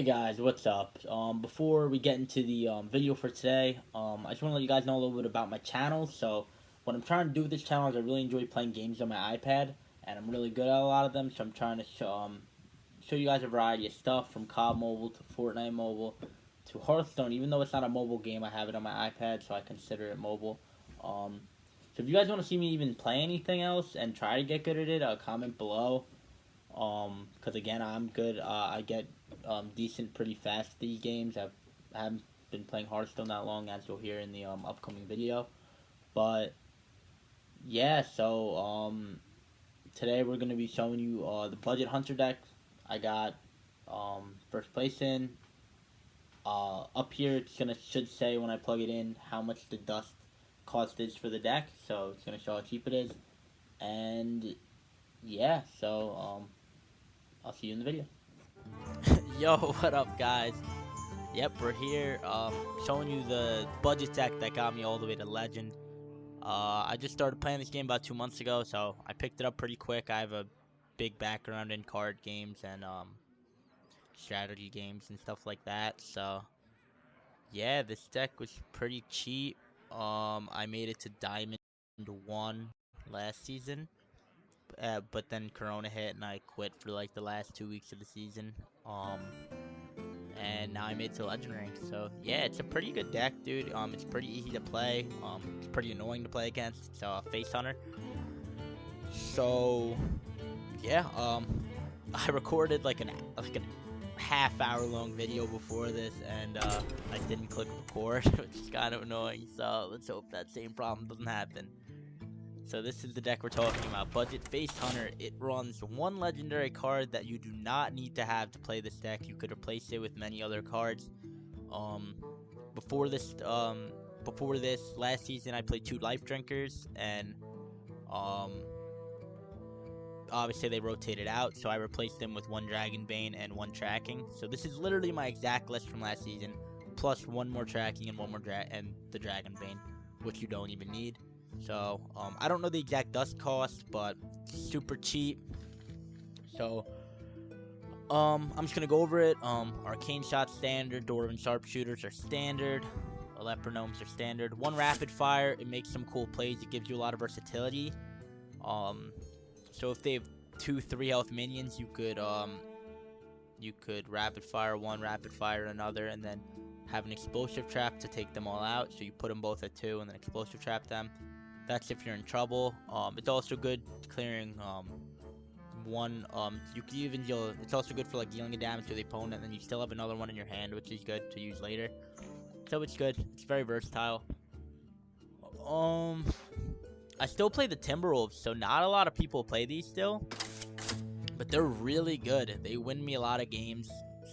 Hey guys, what's up? Before we get into the video for today, I just want to let you guys know a little bit about my channel. So, what I'm trying to do with this channel is I really enjoy playing games on my iPad, and I'm really good at a lot of them. So I'm trying to show you guys a variety of stuff from COD Mobile to Fortnite Mobile to Hearthstone. Even though it's not a mobile game, I have it on my iPad, so I consider it mobile. So if you guys want to see me even play anything else and try to get good at it, comment below. Because again, I'm good. I get decent pretty fast at these games. I haven't been playing Hearthstone that long, as you'll hear in the upcoming video. But yeah, so today we're gonna be showing you the budget hunter deck. I got first place in. Up here, it's gonna should say when I plug it in how much the dust cost is for the deck. So it's gonna show how cheap it is, and yeah, so I'll see you in the video. Yo, what up, guys? Yep, we're here, showing you the budget deck that got me all the way to Legend. I just started playing this game about 2 months ago, so I picked it up pretty quick. I have a big background in card games and, strategy games and stuff like that, so, yeah, this deck was pretty cheap. I made it to Diamond 1 last season, but then Corona hit and I quit for, like, the last 2 weeks of the season. And now I made it to Legend rank. So yeah, it's a pretty good deck, dude. It's pretty easy to play. It's pretty annoying to play against. It's Face Hunter. So yeah, I recorded like a half-hour long video before this, and I didn't click record, which is kind of annoying. So let's hope that same problem doesn't happen. So this is the deck we're talking about. Budget Face Hunter. It runs one legendary card that you do not need to have to play this deck. You could replace it with many other cards. Um, before this, last season I played 2 Life Drinkers, and um, obviously they rotated out, so I replaced them with 1 Dragonbane and 1 Tracking. So this is literally my exact list from last season, plus 1 more Tracking and 1 more and the Dragonbane, which you don't even need. So, I don't know the exact dust cost, but super cheap. So, I'm just gonna go over it. Arcane Shot standard, Dwarven Sharpshooters are standard, Leper Gnomes are standard. 1 rapid fire, it makes some cool plays. It gives you a lot of versatility. So if they have 2 3 health minions, you could rapid fire one, rapid fire another, and then have an explosive trap to take them all out. So you put them both at 2 and then explosive trap them. That's if you're in trouble. It's also good clearing one. You can even deal. It's also good for like dealing a damage to the opponent, and then you still have another one in your hand, which is good to use later. So it's good. It's very versatile. Um, I still play the Timberwolves, so not a lot of people play these still, but they're really good. They win me a lot of games.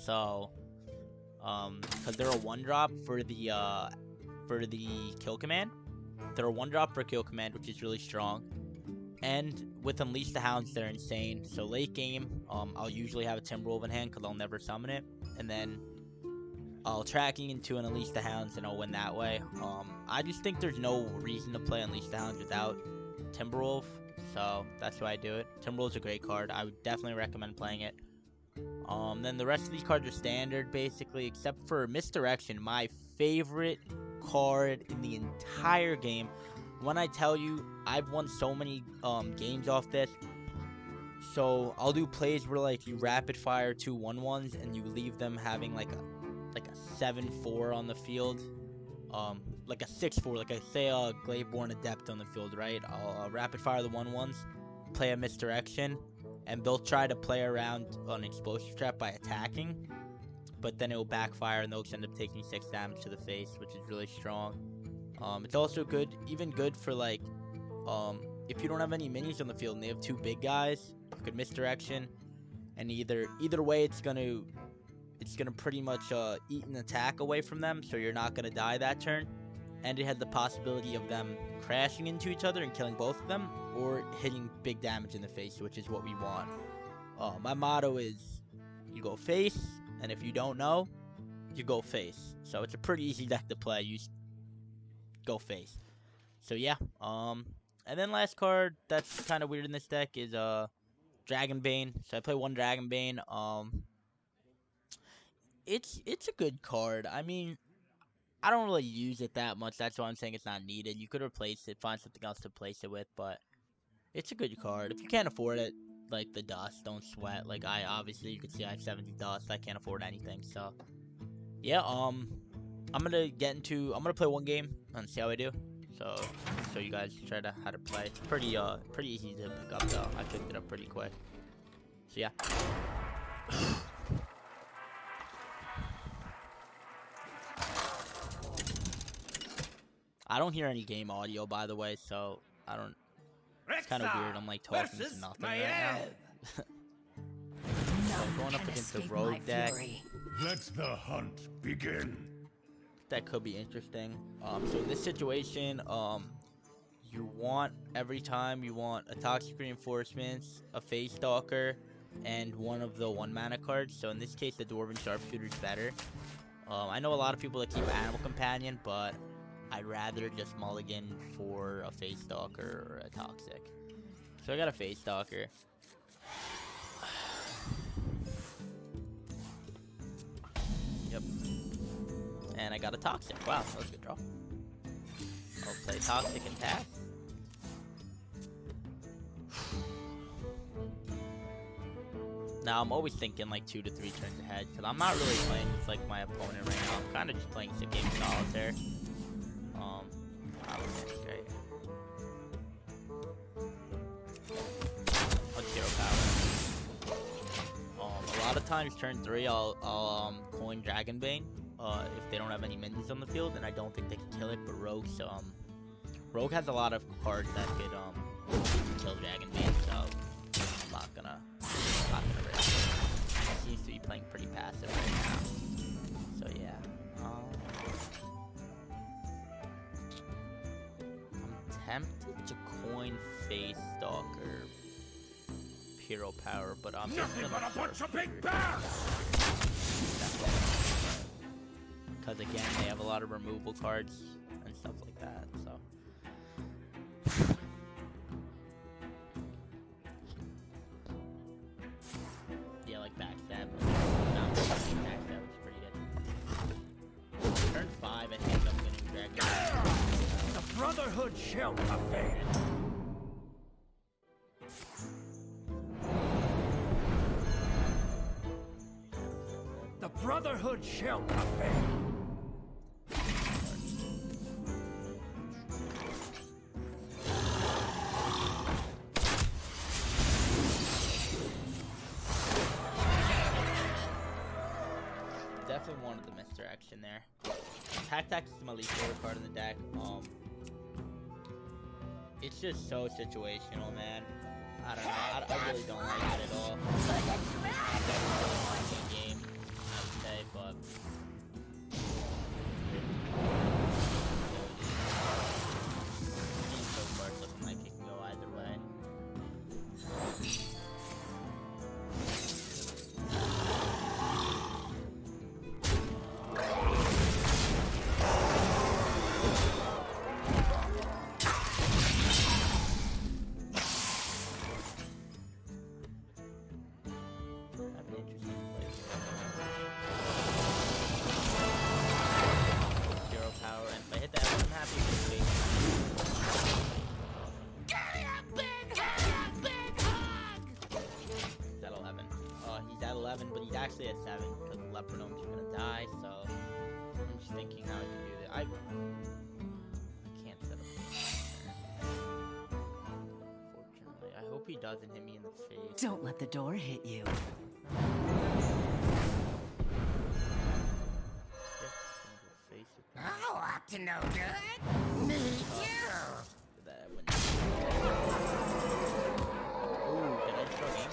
So, because they're a 1-drop for the kill command. They're a 1-drop for kill command, which is really strong. And with Unleash the Hounds, they're insane. So late game, I'll usually have a Timberwolf in hand because I'll never summon it. And then I'll tracking into an Unleash the Hounds and I'll win that way. I just think there's no reason to play Unleash the Hounds without Timberwolf. So that's why I do it. Timberwolf's a great card. I would definitely recommend playing it. Then the rest of these cards are standard, basically, except for Misdirection, my favorite card in the entire game. When I tell you, I've won so many games off this. So I'll do plays where like you rapid fire 2 1/1s and you leave them having like a 7/4 on the field. Like a 6/4, like I say a Glaveborn Adept on the field, right? I'll rapid fire the 1/1s, play a Misdirection, and they'll try to play around an explosive trap by attacking, but then it will backfire and they'll end up taking 6 damage to the face, which is really strong. It's also good, even good for like, if you don't have any minis on the field and they have 2 big guys, you could Misdirection, and either way it's gonna pretty much eat an attack away from them, so you're not gonna die that turn. And it has the possibility of them crashing into each other and killing both of them, or hitting big damage in the face, which is what we want. My motto is, you go face, and if you don't know, you go face. So it's a pretty easy deck to play. You go face. So yeah. And then last card that's kind of weird in this deck is Dragonbane. So I play 1 Dragonbane. it's a good card. I mean, I don't really use it that much. That's why I'm saying it's not needed. You could replace it, find something else to replace it with, but it's a good card. If you can't afford it, like the dust, don't sweat. Like I obviously you can see I have 70 dust. I can't afford anything. So yeah, I'm gonna play one game and see how I do. So show you guys how to play. It's pretty easy to pick up though. I picked it up pretty quick. So yeah. I don't hear any game audio, by the way, so I don't. It's kind of weird. I'm like talking to nothing right now. So going up against the rogue deck. Let the hunt begin. That could be interesting. So in this situation, you want every time you want a toxic reinforcements, a phase stalker, and one of the 1-mana cards. So in this case, the Dwarven Sharpshooter is better. I know a lot of people that keep Animal Companion, but I'd rather just mulligan for a phase stalker or a toxic. So I got a phase stalker. Yep. And I got a toxic. Wow, that was a good draw. I'll play toxic and pass. Now I'm always thinking like 2 to 3 turns ahead because I'm not really playing with like my opponent right now. I'm kind of just playing some game solitaire. Let's hero power. A lot of times turn 3 I'll coin Dragonbane if they don't have any minions on the field, and I don't think they can kill it. But Rogue has a lot of cards that could kill Dragonbane, so I'm not gonna risk it. He seems to be playing pretty passive right now. So yeah. I'm tempted to coin Face Stalker Hero Power, but I'm nothing but a bunch of big bears! Because again, they have a lot of removal cards and stuff like that, so. Yeah, like backstab. Backstab is pretty good. Turn 5, I think I'm gonna Dragon. The Brotherhood shall prevail. The Brotherhood shall prevail. Definitely wanted the Misdirection there. Tac is my least favorite card in the deck. It's just so situational, man. I don't know. I really don't like it at all. It's a game, I would say, but so far it's looking like it can go either way. But he's actually at 7 because the Leper Gnomes are gonna die, so I'm just thinking how I can do that. I can't set up unfortunately. I hope he doesn't hit me in the face. Don't let the door hit you. Oh, up to no good? Me too! Ooh, did I throw game?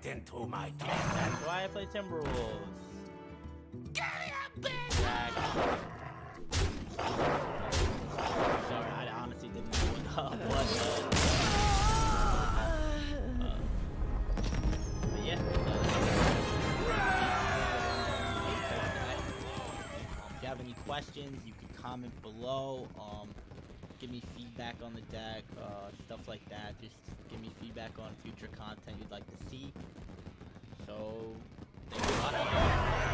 Into my tongue. That's why I play Timberwolves. Give me a big hug! But yeah. If you have any questions, you can comment below. Give me feedback on the deck, stuff like that. Just give me feedback on future content you'd like to see. So, thanks for watching.